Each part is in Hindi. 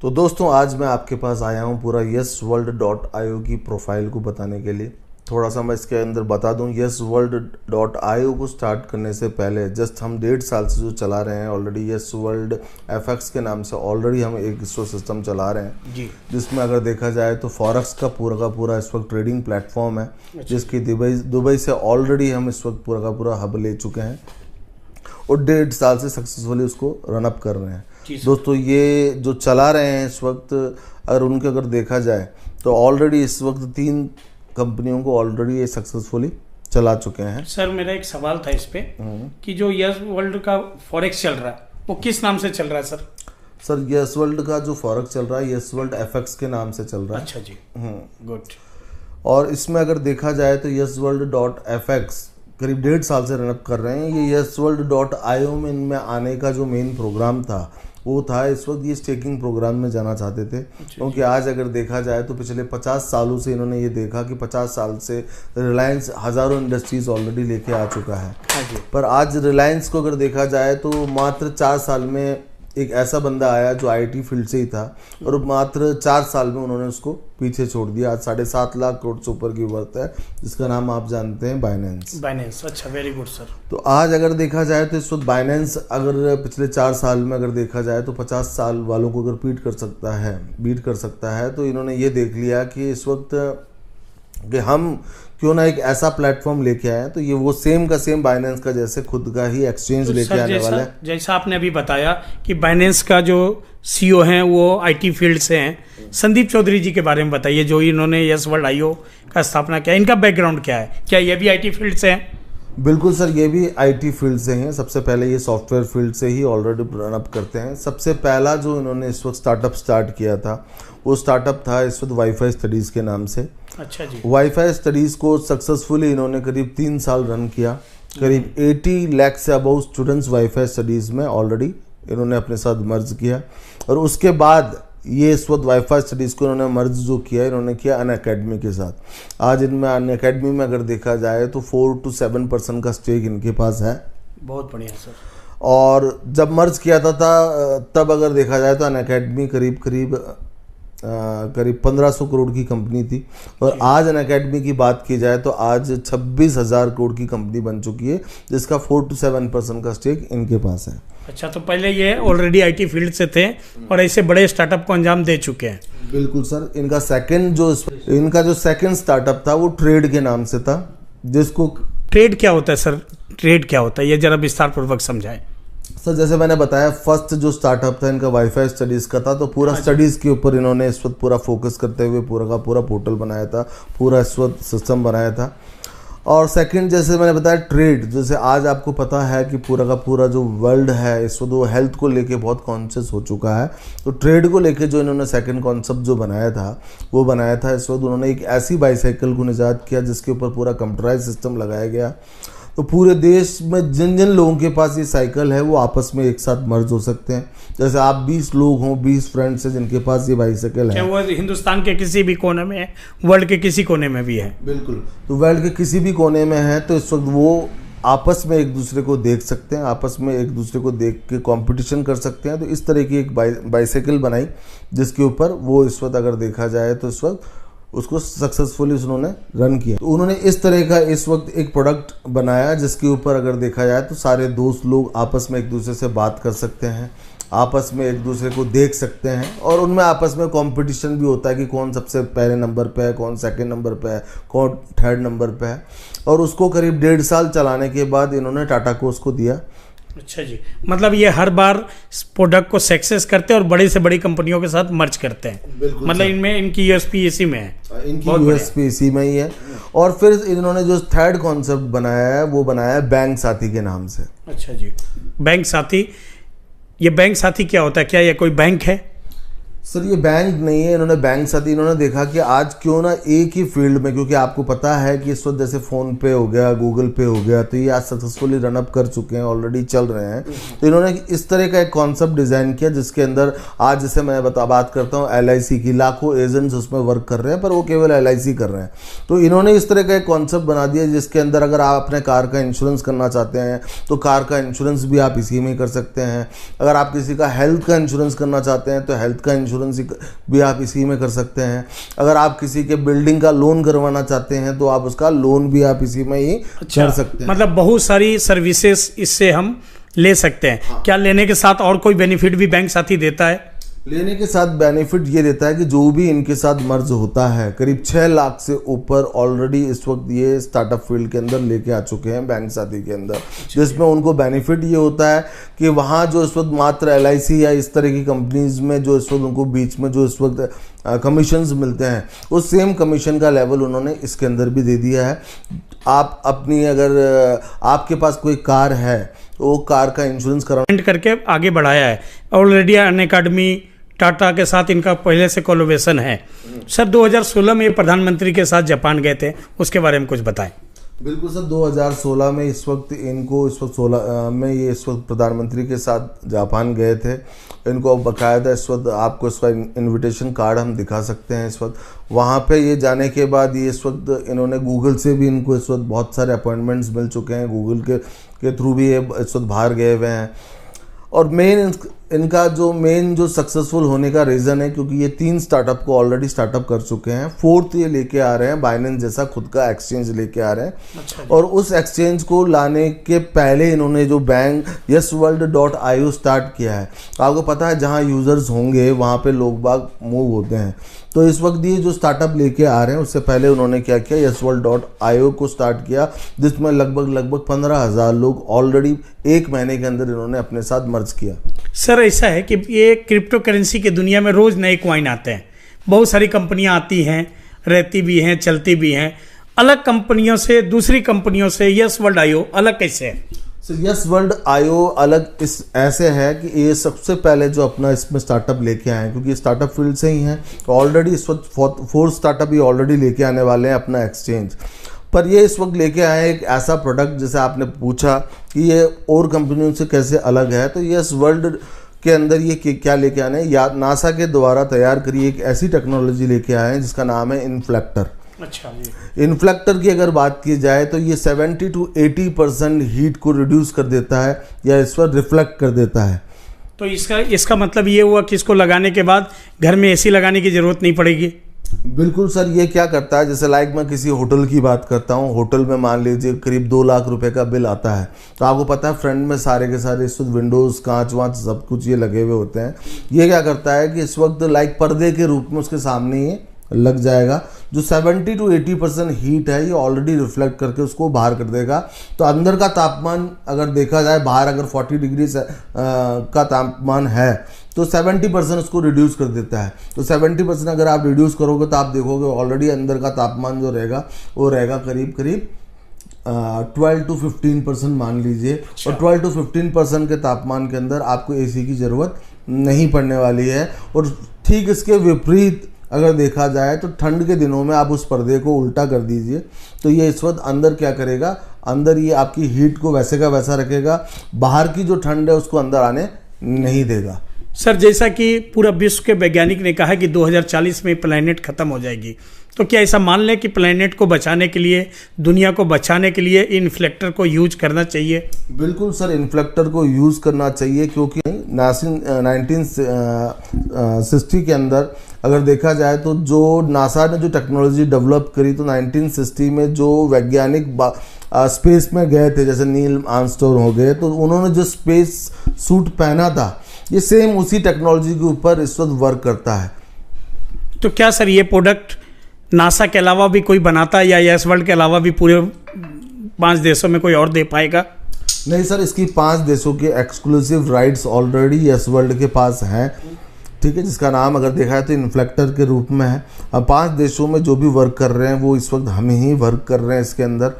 तो दोस्तों आज मैं आपके पास आया हूँ पूरा YesWorld.io की प्रोफाइल को बताने के लिए। थोड़ा सा मैं इसके अंदर बता दूँ, YesWorld.io को स्टार्ट करने से पहले जस्ट हम 1.5 साल से जो चला रहे हैं ऑलरेडी YesWorld FX के नाम से ऑलरेडी हम एक इसको सिस्टम चला रहे हैं जी, जिसमें अगर देखा जाए तो फॉरेक्स का पूरा इस वक्त ट्रेडिंग प्लेटफॉर्म है। जिसकी दुबई से ऑलरेडी हम इस वक्त पूरा का पूरा हब ले चुके हैं और 1.5 साल से सक्सेसफुली उसको रन अप कर रहे हैं। दोस्तों ये जो चला रहे हैं इस वक्त, अगर देखा जाए तो ऑलरेडी इस वक्त 3 कंपनियों को ऑलरेडी ये सक्सेसफुली चला चुके हैं। सर मेरा एक सवाल था इस पे कि जो YesWorld का फॉरेक्स चल रहा है वो किस नाम से चल रहा है सर? सर YesWorld का जो फॉरेक्स चल रहा है YesWorld FX के नाम से चल रहा है। अच्छा जी, गुड। और इसमें अगर देखा जाए तो YesWorld.FX करीब 1.5 साल से रनअप कर रहे हैं। ये YesWorld.io में इनमें आने का जो मेन प्रोग्राम था वो था इस वक्त ये स्टेकिंग प्रोग्राम में जाना चाहते थे, क्योंकि आज अगर देखा जाए तो पिछले 50 सालों से इन्होंने ये देखा कि 50 साल से रिलायंस हज़ारों इंडस्ट्रीज ऑलरेडी लेके आ चुका है। पर आज रिलायंस को अगर देखा जाए तो मात्र 4 साल में एक ऐसा बंदा आया जो IT फील्ड से ही था और मात्र 4 साल में उन्होंने उसको पीछे छोड़ दिया। आज 7.5 लाख करोड़ से ऊपर की वर्थ है, जिसका नाम आप जानते हैं बाइनेंस। अच्छा, वेरी गुड सर। तो आज अगर देखा जाए तो इस वक्त बाइनेंस अगर पिछले 4 साल में अगर देखा जाए तो 50 साल वालों को अगर बीट कर सकता है तो इन्होंने ये देख लिया कि इस वक्त कि हम क्यों ना एक ऐसा प्लेटफॉर्म लेके आए, तो ये वो सेम का सेम बाइनेंस का जैसे खुद का ही एक्सचेंज तो लेके आने वाला है। जैसा आपने अभी बताया कि बाइनेंस का जो CEO हैं वो IT फील्ड से हैं, संदीप चौधरी जी के बारे में बताइए जो इन्होंने YesWorld.io का स्थापना किया। इनका बैकग्राउंड क्या है? क्या ये भी IT फील्ड से हैं? बिल्कुल सर, ये भी IT फील्ड से हैं। सबसे पहले ये सॉफ्टवेयर फील्ड से ही ऑलरेडी रन अप करते हैं। सबसे पहला जो इन्होंने इस वक्त स्टार्टअप स्टार्ट किया था वो स्टार्टअप था इस वक्त वाईफाई स्टडीज़ के नाम से। अच्छा जी। वाईफाई स्टडीज़ को सक्सेसफुली इन्होंने करीब 3 साल रन किया। करीब 80 लाख से अबव स्टूडेंट्स वाईफाई स्टडीज़ में ऑलरेडी इन्होंने अपने साथ मर्ज किया और उसके बाद ये इस वक्त वाईफाई स्टडीज़ को इन्होंने मर्ज जो किया इन्होंने किया अनअकैडमी के साथ। आज इनमें अनअकैडमी में अगर देखा जाए तो 4 to 7% का स्टेक इनके पास है। बहुत बढ़िया सर। और जब मर्ज किया था तब अगर देखा जाए तो अनअकैडमी करीब 1500 करोड़ की कंपनी थी और आज अनअकैडमी की बात की जाए तो आज 26,000 करोड़ की कंपनी बन चुकी है, जिसका 4 to 7% का स्टेक इनके पास है। अच्छा, तो पहले ये ऑलरेडी IT फील्ड से थे और ऐसे बड़े स्टार्टअप को अंजाम दे चुके हैं। बिल्कुल सर। इनका जो सेकंड स्टार्टअप था वो ट्रेड के नाम से था। जिसको ट्रेड क्या होता है सर? ट्रेड क्या होता है ये जरा विस्तार पूर्वक समझाएं। सर जैसे मैंने बताया, फर्स्ट जो स्टार्टअप था इनका वाईफाई स्टडीज़ का था, तो पूरा स्टडीज़ के ऊपर इन्होंने इस वक्त पूरा फोकस करते हुए पूरा का पूरा पोर्टल बनाया था, पूरा इस वक्त सिस्टम बनाया था। और सेकंड जैसे मैंने बताया ट्रेड, जैसे आज आपको पता है कि पूरा का पूरा जो वर्ल्ड है इस वक्त वो हेल्थ को लेके बहुत कॉन्शियस हो चुका है। तो ट्रेड को लेके जो इन्होंने सेकंड कॉन्सेप्ट जो बनाया था इस वक्त उन्होंने एक ऐसी बाईसाइकिल को निजात किया जिसके ऊपर पूरा कंप्यूटराइज सिस्टम लगाया गया। तो पूरे देश में जिन जिन लोगों के पास ये साइकिल है वो आपस में एक साथ मर्ज हो सकते हैं। जैसे आप 20 लोग हों, 20 फ्रेंड्स हैं जिनके पास ये बाईसाइकिल है, वो हिंदुस्तान के किसी भी कोने में है, वर्ल्ड के किसी कोने में भी है। बिल्कुल। तो वर्ल्ड के किसी भी कोने में है तो इस वक्त वो आपस में एक दूसरे को देख सकते हैं, आपस में एक दूसरे को देख के कंपटीशन कर सकते हैं। तो इस तरह की एक बाईसाइकिल बनाई जिसके ऊपर वो इस वक्त अगर देखा जाए तो इस वक्त उसको सक्सेसफुली उन्होंने रन किया। तो उन्होंने इस तरह का इस वक्त एक प्रोडक्ट बनाया जिसके ऊपर अगर देखा जाए तो सारे दोस्त लोग आपस में एक दूसरे से बात कर सकते हैं, आपस में एक दूसरे को देख सकते हैं और उनमें आपस में कंपटीशन भी होता है कि कौन सबसे पहले नंबर पे है, कौन सेकंड नंबर पे है, कौन थर्ड नंबर पे है। और उसको करीब 1.5 साल चलाने के बाद इन्होंने टाटा को उसको दिया। अच्छा जी, मतलब ये हर बार प्रोडक्ट को सक्सेस करते हैं और बड़ी से बड़ी कंपनियों के साथ मर्ज करते हैं। मतलब इनमें इनकी यूएसपी इसी में है। इनकी यूएसपी इसी में ही है। और फिर इन्होंने जो थर्ड कॉन्सेप्ट बनाया है वो बनाया है बैंक साथी के नाम से। अच्छा जी, बैंक साथी। ये बैंक साथी क्या होता है? क्या ये कोई बैंक है? सर ये बैंक नहीं है। इन्होंने बैंक साथी इन्होंने देखा कि आज क्यों ना एक ही फील्ड में, क्योंकि आपको पता है कि इस वक्त जैसे फ़ोन पे हो गया, गूगल पे हो गया, तो ये आज सक्सेसफुली रन अप कर चुके हैं, ऑलरेडी चल रहे हैं। तो इन्होंने इस तरह का एक कॉन्सेप्ट डिज़ाइन किया जिसके अंदर आज जैसे मैं बात करता हूँ LIC की, लाखों एजेंट्स उसमें वर्क कर रहे हैं पर वो केवल LIC कर रहे हैं। तो इन्होंने इस तरह का एक कॉन्सेप्ट बना दिया जिसके अंदर अगर आप अपने कार का इंश्योरेंस करना चाहते हैं तो कार का इंश्योरेंस भी आप इसी में कर सकते हैं। अगर आप किसी का हेल्थ का इंश्योरेंस करना चाहते हैं तो हेल्थ का इंश्योरेंस भी आप इसी में कर सकते हैं। अगर आप किसी के बिल्डिंग का लोन करवाना चाहते हैं तो आप उसका लोन भी आप इसी में ही कर सकते हैं। मतलब बहुत सारी सर्विसेज इससे हम ले सकते हैं। हाँ। क्या लेने के साथ और कोई बेनिफिट भी बैंक साथी देता है? लेने के साथ बेनिफिट ये देता है कि जो भी इनके साथ मर्ज होता है, करीब 6 लाख से ऊपर ऑलरेडी इस वक्त ये स्टार्टअप फील्ड के अंदर लेके आ चुके हैं बैंक साथी के अंदर, जिसमें उनको बेनिफिट ये होता है कि वहाँ जो इस वक्त मात्र LIC या इस तरह की कंपनीज में जो इस वक्त उनको बीच में जो इस वक्त कमीशंस मिलते हैं, उस सेम कमीशन का लेवल उन्होंने इसके अंदर भी दे दिया है। आप अपनी अगर आपके पास कोई कार है तो वो कार का इंश्योरेंस करके आगे बढ़ाया है। ऑलरेडी अनअकैडमी टाटा के साथ इनका पहले से कोलैबोरेशन है। सर 2016 में ये प्रधानमंत्री के साथ जापान गए थे, उसके बारे में कुछ बताएं। बिल्कुल सर, 2016 में इस वक्त 16 में ये इस वक्त प्रधानमंत्री के साथ जापान गए थे। इनको बाकायदा इस वक्त आपको इसका इनविटेशन कार्ड हम दिखा सकते हैं। इस वक्त वहाँ पे ये जाने के बाद ये इस वक्त इन्होंने गूगल से भी इनको इस वक्त बहुत सारे अपॉइंटमेंट्स मिल चुके हैं। गूगल के थ्रू भी ये इस वक्त बाहर गए हुए हैं। और इनका जो सक्सेसफुल होने का रीज़न है क्योंकि ये 3 स्टार्टअप को ऑलरेडी स्टार्टप कर चुके हैं। 4th ये लेके आ रहे हैं, बाइनेंस जैसा खुद का एक्सचेंज लेके आ रहे हैं। अच्छा। और उस एक्सचेंज को लाने के पहले इन्होंने जो बैंक yesworld.io स्टार्ट किया है। आपको पता है जहाँ यूज़र्स होंगे वहाँ पे लोग बाग मूव होते हैं। तो इस वक्त ये जो स्टार्टअप लेके आ रहे हैं उससे पहले उन्होंने क्या किया, yesworld.io को स्टार्ट किया, जिसमें लगभग 15,000 लोग ऑलरेडी 1 महीने के अंदर इन्होंने अपने साथ मर्ज किया। सर ऐसा है कि ये क्रिप्टो करेंसी की दुनिया में रोज नए कॉइन आते हैं, बहुत सारी कंपनियां आती हैं, रहती भी हैं, चलती भी हैं। अलग कंपनियों से, दूसरी कंपनियों से yesworld.io अलग कैसे है? सर yesworld.io अलग इस ऐसे है कि ये सबसे पहले जो अपना इसमें स्टार्टअप लेके आए हैं, क्योंकि स्टार्टअप फील्ड से ही हैं, तो ऑलरेडी इस वक्त 4th स्टार्टअप ये ऑलरेडी लेके आने वाले हैं अपना एक्सचेंज। पर ये इस वक्त लेके आए एक ऐसा प्रोडक्ट, जैसे आपने पूछा कि ये और कंपनियों से कैसे अलग है, तो yesworld के अंदर ये क्या लेके आने, या नासा के द्वारा तैयार करी एक ऐसी टेक्नोलॉजी लेके आए हैं जिसका नाम है इन्फ्लेक्टर। अच्छा जी। इन्फ्लेक्टर की अगर बात की जाए तो ये 70 to 80% हीट को रिड्यूस कर देता है या इस पर रिफ्लेक्ट कर देता है। तो इसका मतलब ये हुआ कि इसको लगाने के बाद घर में AC लगाने की जरूरत नहीं पड़ेगी? बिल्कुल सर, ये क्या करता है, जैसे मैं किसी होटल की बात करता हूँ। होटल में मान लीजिए करीब 2 लाख रुपए का बिल आता है, तो आपको पता है फ्रंट में सारे के सारे इस वक्त विंडोज़, कांच वाँच सब कुछ ये लगे हुए होते हैं। ये क्या करता है कि इस वक्त पर्दे के रूप में उसके सामने ये लग जाएगा। जो 70 to 80% हीट है ये ऑलरेडी रिफ्लेक्ट करके उसको बाहर कर देगा। तो अंदर का तापमान अगर देखा जाए, बाहर अगर 40 डिग्री का तापमान है तो 70% उसको रिड्यूस कर देता है। तो 70% अगर आप रिड्यूस करोगे तो आप देखोगे ऑलरेडी अंदर का तापमान जो रहेगा वो रहेगा करीब 12 to 15% मान लीजिए। और 12 to 15% के तापमान के अंदर आपको AC की ज़रूरत नहीं पड़ने वाली है। और ठीक इसके विपरीत अगर देखा जाए तो ठंड के दिनों में आप उस पर्दे को उल्टा कर दीजिए, तो ये इस वक्त अंदर क्या करेगा, अंदर ये आपकी हीट को वैसे का वैसा रखेगा, बाहर की जो ठंड है उसको अंदर आने नहीं देगा। सर जैसा कि पूरा विश्व के वैज्ञानिक ने कहा कि 2040 में प्लैनेट खत्म हो जाएगी, तो क्या ऐसा मान लें कि प्लैनेट को बचाने के लिए, दुनिया को बचाने के लिए इन्फ्लेक्टर को यूज करना चाहिए? बिल्कुल सर, इन्फ्लेक्टर को यूज़ करना चाहिए, क्योंकि 1960 के अंदर अगर देखा जाए तो जो नासा ने जो टेक्नोलॉजी डेवलप करी, तो 1960 में जो वैज्ञानिक स्पेस में गए थे, जैसे नील आर्मस्ट्रॉन्ग हो गए, तो उन्होंने जो स्पेस सूट पहना था ये सेम उसी टेक्नोलॉजी के ऊपर इस वक्त वर्क करता है। तो क्या सर ये प्रोडक्ट नासा के अलावा भी कोई बनाता है, या yesworld के अलावा भी पूरे 5 देशों में कोई और दे पाएगा? नहीं सर, इसकी 5 देशों के एक्सक्लूसिव राइट्स ऑलरेडी yesworld के पास हैं, ठीक है, जिसका नाम अगर देखा है तो इन्फ्लेक्टर के रूप में है। अब 5 देशों में जो भी वर्क कर रहे हैं वो इस वक्त हम ही वर्क कर रहे हैं इसके अंदर।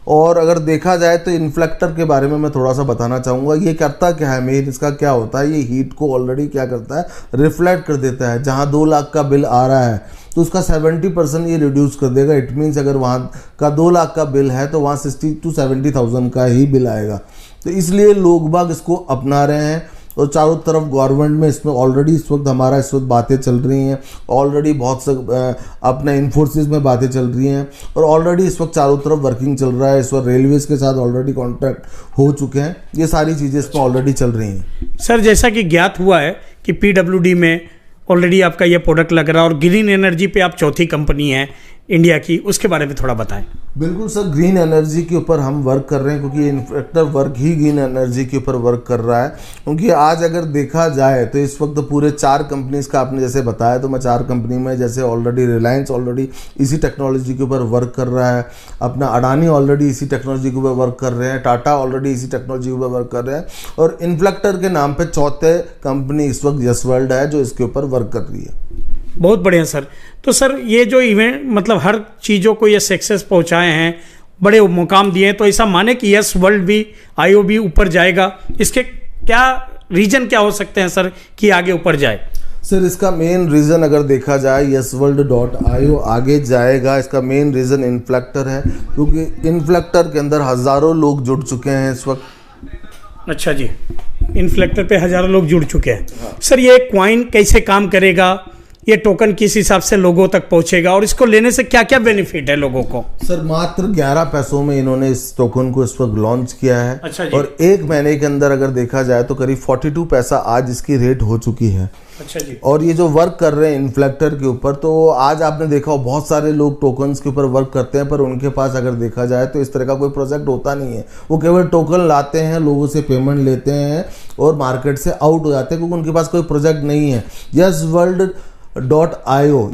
और अगर देखा जाए तो इन्फ्लेक्टर के बारे में मैं थोड़ा सा बताना चाहूँगा। ये करता क्या है, मेन इसका क्या होता है, ये हीट को ऑलरेडी क्या करता है, रिफ्लेक्ट कर देता है। जहाँ 2 लाख का बिल आ रहा है तो उसका 70% ये रिड्यूस कर देगा। इट मीन्स अगर वहाँ का 2 लाख का बिल है तो वहाँ 60 to 70,000 का ही बिल आएगा। तो इसलिए लोग बाग इसको अपना रहे हैं। और चारों तरफ गवर्नमेंट में इसमें ऑलरेडी इस वक्त बातें चल रही हैं, ऑलरेडी बहुत से अपने इन्फोसिस में बातें चल रही हैं, और ऑलरेडी इस वक्त चारों तरफ वर्किंग चल रहा है। इस वक्त रेलवेज़ के साथ ऑलरेडी कॉन्ट्रैक्ट हो चुके हैं। ये सारी चीज़ें इसमें ऑलरेडी चल रही हैं। सर जैसा कि ज्ञात हुआ है कि PWD में ऑलरेडी आपका ये प्रोडक्ट लग रहा है और ग्रीन एनर्जी पे आप चौथी कंपनी है इंडिया की, उसके बारे में थोड़ा बताएं। बिल्कुल सर, ग्रीन एनर्जी के ऊपर हम वर्क कर रहे हैं क्योंकि इन्फ्लेक्टर वर्क ही ग्रीन एनर्जी के ऊपर वर्क कर रहा है। क्योंकि आज अगर देखा जाए तो इस वक्त पूरे 4 कंपनीज का आपने जैसे बताया, तो मैं 4 कंपनी में जैसे ऑलरेडी रिलायंस ऑलरेडी इसी टेक्नोलॉजी के ऊपर वर्क कर रहा है, अपना अडानी ऑलरेडी इसी टेक्नोलॉजी के ऊपर वर्क कर रहे हैं, टाटा ऑलरेडी इसी टेक्नोलॉजी के ऊपर वर्क कर रहे हैं, और इन्फ्लेक्टर के नाम पर चौथे कंपनी इस वक्त यस वर्ल्ड है जो इसके ऊपर वर्क कर रही है। बहुत बढ़िया सर। तो सर ये जो इवेंट मतलब हर चीज़ों को ये सक्सेस पहुंचाए हैं, बड़े मुकाम दिए हैं, तो ऐसा माने कि यस वर्ल्ड भी आईओ भी ऊपर जाएगा, इसके क्या रीजन क्या हो सकते हैं सर कि आगे ऊपर जाए? सर इसका मेन रीज़न अगर देखा जाए YesWorld.io आगे जाएगा, इसका मेन रीज़न इन्फ्लेक्टर है, क्योंकि इन्फ्लेक्टर के अंदर हज़ारों लोग जुड़ चुके हैं इस वक्त। अच्छा जी, इन्फ्लेक्टर पे हज़ारों लोग जुड़ चुके हैं। हाँ। सर ये क्वाइन कैसे काम करेगा, ये टोकन किस हिसाब से लोगों तक पहुंचेगा और इसको लेने से क्या क्या बेनिफिट है लोगों को? सर मात्र 11 पैसों में इन्होंने इस टोकन को इस वक्त लॉन्च किया है। अच्छा जी। और 1 महीने के अंदर अगर देखा जाए तो करीब 42 पैसा आज इसकी रेट हो चुकी है। अच्छा जी। और ये जो वर्क कर रहे हैं इन्फ्लेक्टर के ऊपर, तो आज आपने देखा हो बहुत सारे लोग टोकन्स के ऊपर वर्क करते हैं, पर उनके पास अगर देखा जाए तो इस तरह का कोई प्रोजेक्ट होता नहीं है। वो केवल टोकन लाते हैं, लोगों से पेमेंट लेते हैं और मार्केट से आउट हो जाते हैं, क्योंकि उनके पास कोई प्रोजेक्ट नहीं है। YesWorld.io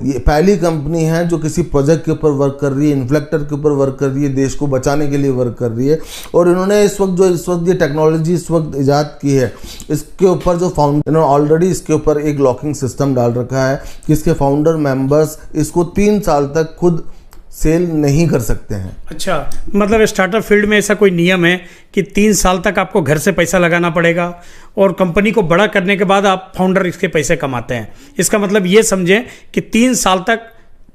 ये पहली कंपनी है जो किसी प्रोजेक्ट के ऊपर वर्क कर रही है, इन्फ्लेक्टर के ऊपर वर्क कर रही है, देश को बचाने के लिए वर्क कर रही है। और इन्होंने इस वक्त ये टेक्नोलॉजी इस वक्त ईजाद की है, इसके ऊपर जो फाउंडर इन्होंने ऑलरेडी इसके ऊपर एक लॉकिंग सिस्टम डाल रखा है कि इसके फाउंडर मेंबर्स इसको 3 साल तक खुद सेल नहीं कर सकते हैं। अच्छा, मतलब स्टार्टअप फील्ड में ऐसा कोई नियम है कि 3 साल तक आपको घर से पैसा लगाना पड़ेगा और कंपनी को बड़ा करने के बाद आप फाउंडर इसके पैसे कमाते हैं। इसका मतलब ये समझें कि 3 साल तक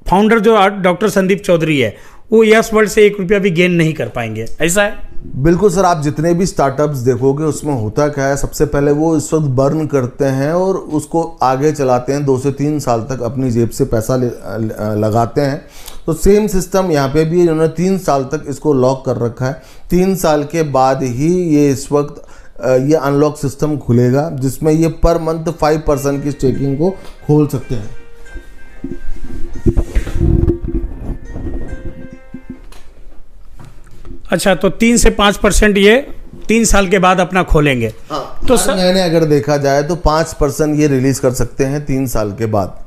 फाउंडर जो डॉक्टर संदीप चौधरी है वो यस वर्ल्ड से 1 रुपया भी गेन नहीं कर पाएंगे, ऐसा है? बिल्कुल सर, आप जितने भी स्टार्टअप्स देखोगे उसमें होता क्या है, सबसे पहले वो इस वक्त बर्न करते हैं और उसको आगे चलाते हैं, 2 से 3 साल तक अपनी जेब से पैसा लगाते हैं। तो सेम सिस्टम यहाँ पे भी इन्होंने 3 साल तक इसको लॉक कर रखा है। 3 साल के बाद ही ये इस वक्त ये अनलॉक सिस्टम खुलेगा, जिसमें ये पर मंथ 5% की स्टेकिंग को खोल सकते हैं। अच्छा, तो 3 से 5% ये 3 साल के बाद अपना खोलेंगे। हाँ, तो सर मैंने अगर देखा जाए तो 5% ये रिलीज कर सकते हैं 3 साल के बाद।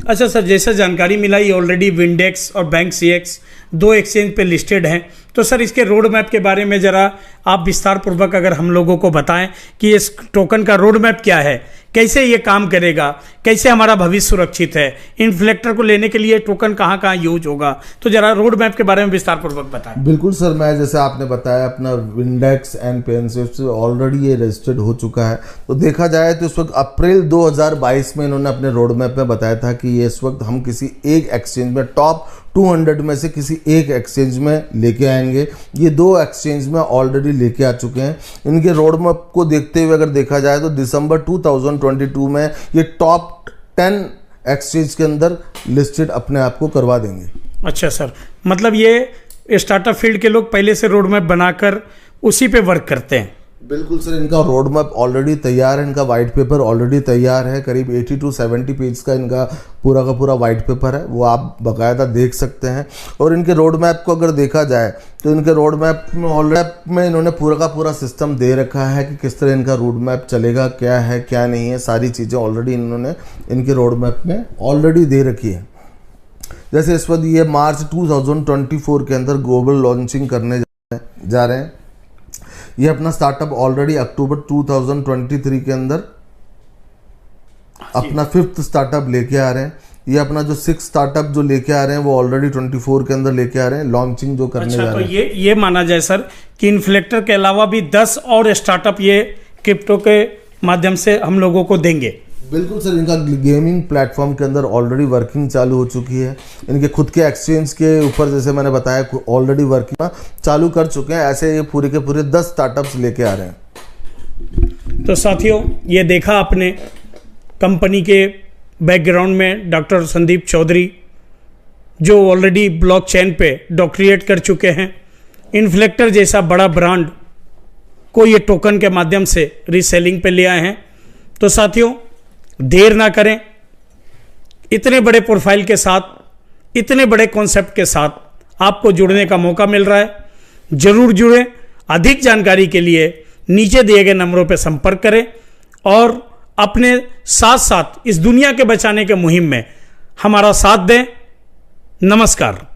अच्छा सर, जैसा जानकारी मिला ये ऑलरेडी विंडेक्स और बैंक CX 2 एक्सचेंज पे लिस्टेड हैं, तो सर इसके रोड मैप के बारे में ज़रा आप विस्तार पूर्वक अगर हम लोगों को बताएं कि इस टोकन का रोड मैप क्या है, कैसे ये काम करेगा, कैसे हमारा भविष्य सुरक्षित है, इन्फ्लेक्टर को लेने के लिए टोकन कहाँ कहाँ यूज होगा, तो जरा रोड मैप के बारे में विस्तार पूर्वक बताएं। बिल्कुल सर, मैं जैसे आपने बताया अपना विंडेक्स एंड पेनसेफ से ऑलरेडी ये रजिस्टर्ड हो चुका है। तो देखा जाए तो इस वक्त अप्रैल 2022 में इन्होंने अपने रोड मैप में बताया था कि ये इस वक्त हम किसी एक एक्सचेंज में टॉप 200 में से किसी एक एक्सचेंज में लेके आएंगे। ये 2 एक्सचेंज में ऑलरेडी लेके आ चुके हैं। इनके रोड मैप को देखते हुए अगर देखा जाए तो दिसंबर 2022 में ये टॉप 10 एक्सचेंज के अंदर लिस्टेड अपने आप को करवा देंगे। अच्छा सर, मतलब ये स्टार्टअप फील्ड के लोग पहले से रोड मैप बनाकर उसी पे वर्क करते हैं? बिल्कुल सर, इनका रोड मैप ऑलरेडी तैयार है, इनका वाइट पेपर ऑलरेडी तैयार है, करीब 80 to 70 पेज का इनका पूरा का पूरा वाइट पेपर है, वो आप बाकायदा देख सकते हैं। और इनके रोड मैप को अगर देखा जाए तो इनके रोड मैप में ऑलरेडी में इन्होंने पूरा का पूरा सिस्टम दे रखा है कि किस तरह इनका रोड मैप चलेगा, क्या है क्या नहीं है, सारी चीज़ें ऑलरेडी इन्होंने इनके रोड मैप में ऑलरेडी दे रखी है। जैसे इस वक्त ये मार्च 2024 के अंदर ग्लोबल लॉन्चिंग करने जा रहे हैं। ये अपना स्टार्टअप ऑलरेडी अक्टूबर 2023 के अंदर अपना 5th स्टार्टअप लेके आ रहे हैं। ये अपना जो 6th स्टार्टअप जो लेके आ रहे हैं वो ऑलरेडी 24 के अंदर लेके आ रहे हैं, लॉन्चिंग जो करने जा रहे हैं। तो ये माना जाए सर कि इन्फ्लेक्टर के अलावा भी 10 और स्टार्टअप ये क्रिप्टो के माध्यम से हम लोगों को देंगे? बिल्कुल सर, इनका गेमिंग प्लेटफॉर्म के अंदर ऑलरेडी वर्किंग चालू हो चुकी है। इनके खुद के एक्सचेंज के ऊपर जैसे मैंने बताया ऑलरेडी वर्किंग चालू कर चुके हैं। ऐसे ये पूरे के पूरे 10 स्टार्टअप्स लेके आ रहे हैं। तो साथियों, ये देखा आपने कंपनी के बैकग्राउंड में डॉक्टर संदीप चौधरी जो ऑलरेडी ब्लॉकचेन पे डॉक्टरेट कर चुके हैं। इन्फ्लेक्टर जैसा बड़ा ब्रांड को ये टोकन के माध्यम से रीसेलिंग पे ले आए हैं। तो साथियों, देर ना करें, इतने बड़े प्रोफाइल के साथ, इतने बड़े कॉन्सेप्ट के साथ आपको जुड़ने का मौका मिल रहा है। जरूर जुड़ें। अधिक जानकारी के लिए नीचे दिए गए नंबरों पर संपर्क करें और अपने साथ साथ इस दुनिया के बचाने के मुहिम में हमारा साथ दें। नमस्कार।